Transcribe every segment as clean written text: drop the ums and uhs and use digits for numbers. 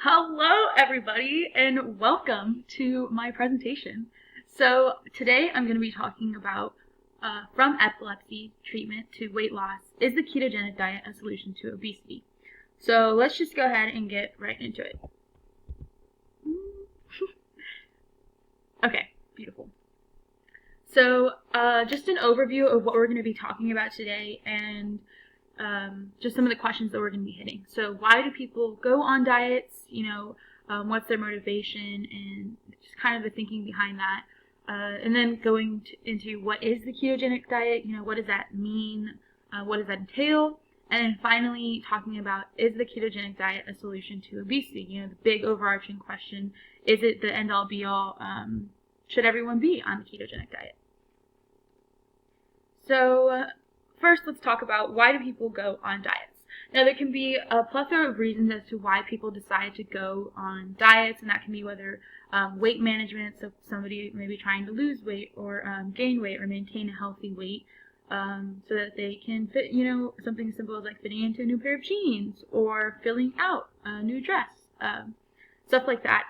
Hello, everybody, and welcome to my presentation. So today I'm going to be talking about from epilepsy treatment to weight loss, is the ketogenic diet a solution to obesity? So let's just go ahead and get right into it. Okay, beautiful. So just an overview of what we're going to be talking about today and just some of the questions that we're going to be hitting. So why do people go on diets? What's their motivation and just kind of the thinking behind that. And then going into what is the ketogenic diet? What does that mean? What does that entail? And then finally talking about, is the ketogenic diet a solution to obesity? The big overarching question, is it the end-all be-all? Should everyone be on the ketogenic diet? So first, let's talk about why do people go on diets. Now, there can be a plethora of reasons as to why people decide to go on diets, and that can be whether weight management, so somebody may be trying to lose weight or gain weight or maintain a healthy weight so that they can fit, something as simple as like fitting into a new pair of jeans or filling out a new dress. Stuff like that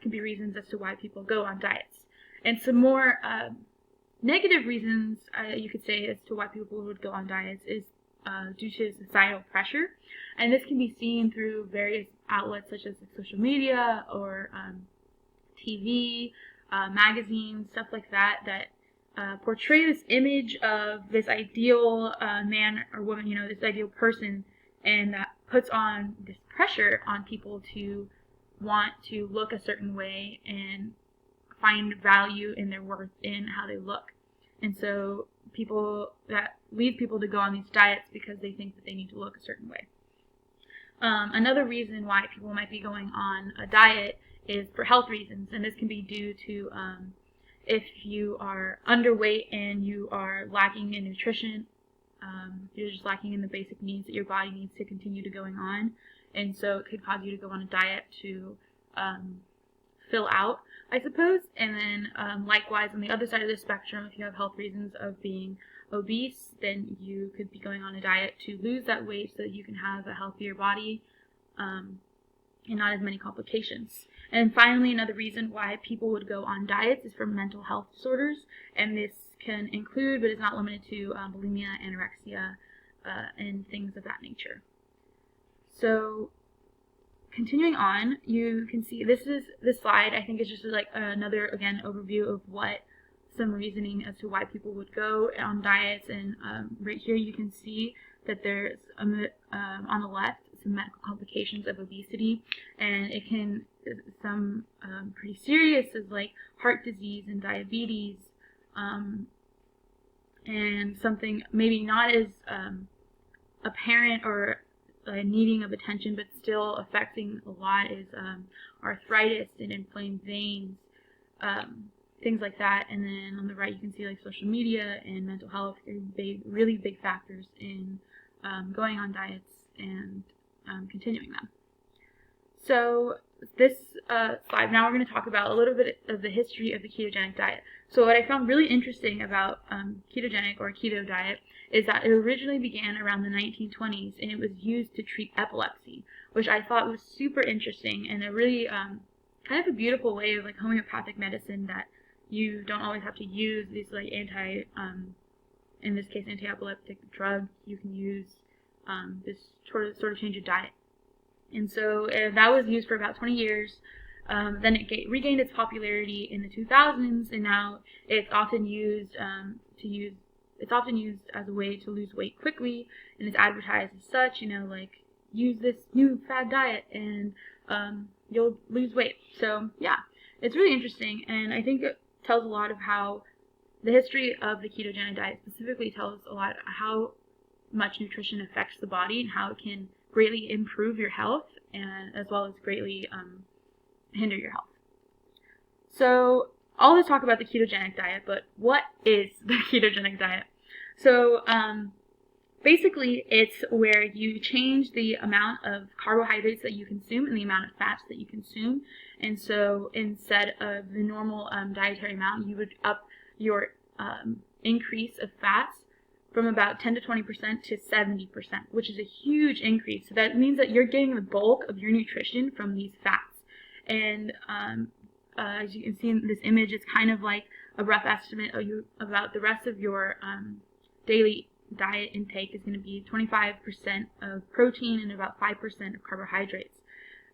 can be reasons as to why people go on diets. And some more negative reasons you could say as to why people would go on diets is due to societal pressure, and this can be seen through various outlets such as social media or TV, magazines, stuff like that portray this image of this ideal man or woman, this ideal person, and that puts on this pressure on people to want to look a certain way and find value in their worth in how they look. And so that leads people to go on these diets because they think that they need to look a certain way. Another reason why people might be going on a diet is for health reasons, and this can be due to if you are underweight and you are lacking in nutrition, you're just lacking in the basic needs that your body needs to continue to going on, and so it could cause you to go on a diet to fill out, I suppose. And then likewise, on the other side of the spectrum, if you have health reasons of being obese, then you could be going on a diet to lose that weight so that you can have a healthier body and not as many complications. And finally, another reason why people would go on diets is for mental health disorders, and this can include, but is not limited to, bulimia, anorexia, and things of that nature. So continuing on, you can see this slide, I think, is just like another, again, overview of what some reasoning as to why people would go on diets. And right here you can see that there's on the left some medical complications of obesity, and it can some pretty serious as like heart disease and diabetes, and something maybe not as apparent or needing of attention, but still affecting a lot is arthritis and inflamed veins, things like that. And then on the right you can see like social media and mental health are really big factors in going on diets and continuing them. So this slide, now we're going to talk about a little bit of the history of the ketogenic diet. So what I found really interesting about ketogenic or keto diet is that it originally began around the 1920s, and it was used to treat epilepsy, which I thought was super interesting and a really kind of a beautiful way of like homeopathic medicine, that you don't always have to use these like in this case anti-epileptic drug. You can use this sort of change of diet. And so that was used for about 20 years. Then it regained its popularity in the 2000s, and now it's often used as a way to lose weight quickly, and it's advertised as such. Like, use this new fad diet and you'll lose weight. So yeah, it's really interesting, and I think it tells a lot of how the history of the ketogenic diet specifically tells a lot how much nutrition affects the body and how it can greatly improve your health, and as well as greatly hinder your health. So all this talk about the ketogenic diet, but what is the ketogenic diet? So basically it's where you change the amount of carbohydrates that you consume and the amount of fats that you consume. And so instead of the normal dietary amount, you would up your increase of fats from about 10 to 20% to 70%, which is a huge increase. So that means that you're getting the bulk of your nutrition from these fats. And as you can see in this image, it's kind of like a rough estimate about the rest of your daily diet intake is going to be 25% of protein and about 5% of carbohydrates.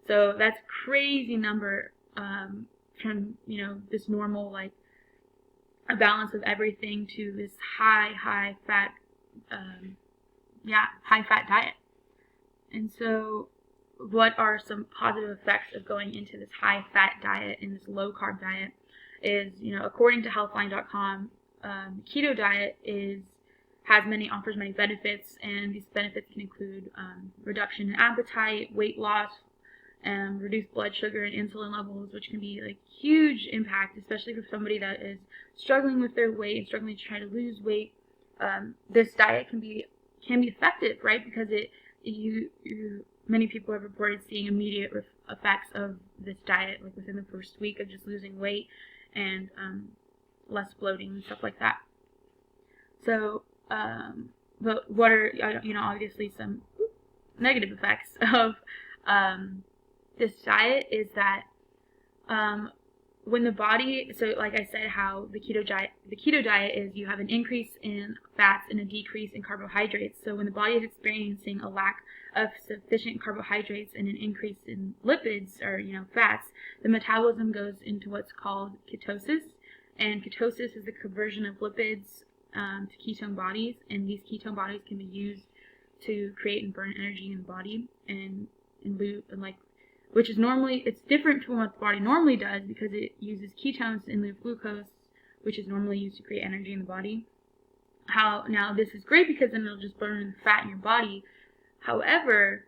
So that's a crazy number from, this normal, like, a balance of everything to this high fat, high fat diet. And so what are some positive effects of going into this high fat diet and this low carb diet is, according to healthline.com, keto diet offers many benefits, and these benefits can include reduction in appetite, weight loss, reduced blood sugar and insulin levels, which can be like huge impact, especially for somebody that is struggling with their weight and struggling to try to lose weight. This diet can be effective, right? Because many people have reported seeing immediate effects of this diet, like within the first week of just losing weight and less bloating and stuff like that. So, but what are obviously some negative effects of this diet is that when the body, so like I said, how the keto diet is, you have an increase in fats and a decrease in carbohydrates. So when the body is experiencing a lack of sufficient carbohydrates and an increase in lipids or fats, the metabolism goes into what's called ketosis, and ketosis is the conversion of lipids to ketone bodies, and these ketone bodies can be used to create and burn energy in the body, which is it's different from what the body normally does because it uses ketones in lieu of glucose, which is normally used to create energy in the body. Now this is great because then it'll just burn the fat in your body. However,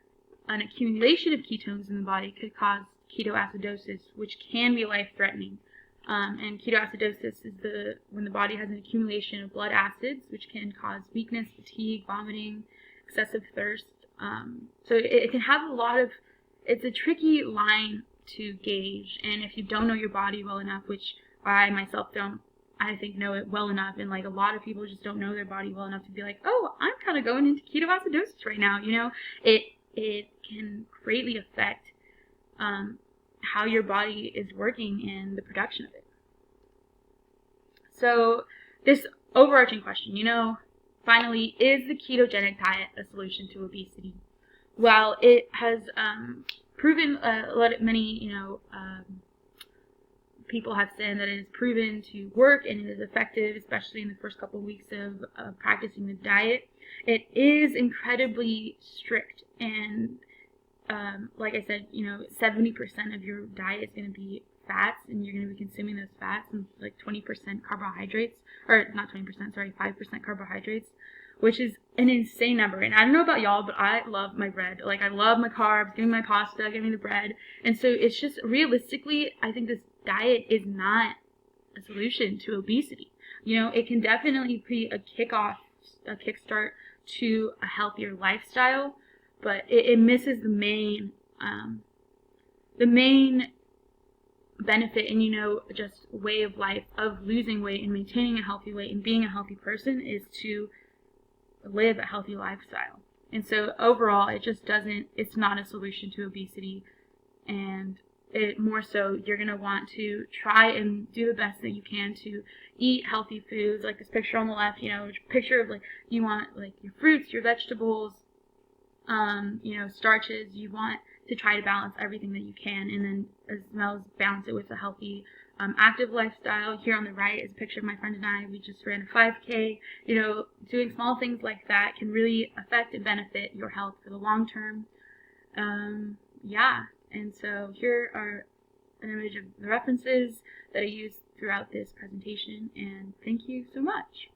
an accumulation of ketones in the body could cause ketoacidosis, which can be life-threatening. And ketoacidosis is when the body has an accumulation of blood acids, which can cause weakness, fatigue, vomiting, excessive thirst. So it can have it's a tricky line to gauge, and if you don't know your body well enough, which I myself don't, I think, know it well enough, and like a lot of people just don't know their body well enough to be like, oh, I'm kind of going into ketoacidosis right now, it can greatly affect how your body is working and the production of it. So this overarching question, finally, is the ketogenic diet a solution to obesity? Well, it has proven, many people have said that it is proven to work and it is effective, especially in the first couple of weeks of practicing the diet. It is incredibly strict, and like I said, 70% of your diet is going to be fats, and you're going to be consuming those fats, and like 20% carbohydrates, or not 20%, sorry, 5% carbohydrates, which is an insane number. And I don't know about y'all, but I love my bread. Like, I love my carbs. Give me my pasta, give me the bread. And so it's just, realistically, I think this diet is not a solution to obesity. It can definitely be a kickstart to a healthier lifestyle, but it misses the main benefit and, just way of life of losing weight and maintaining a healthy weight and being a healthy person is to live a healthy lifestyle. And so overall, it's not a solution to obesity, and more so, you're going to want to try and do the best that you can to eat healthy foods, like this picture on the left, picture of you want your fruits, your vegetables, starches. You want to try to balance everything that you can, and then as well as balance it with a healthy, active lifestyle. Here on the right is a picture of my friend and I. We just ran a 5K. Doing small things like that can really affect and benefit your health for the long term. And so here are an image of the references that I used throughout this presentation, and thank you so much.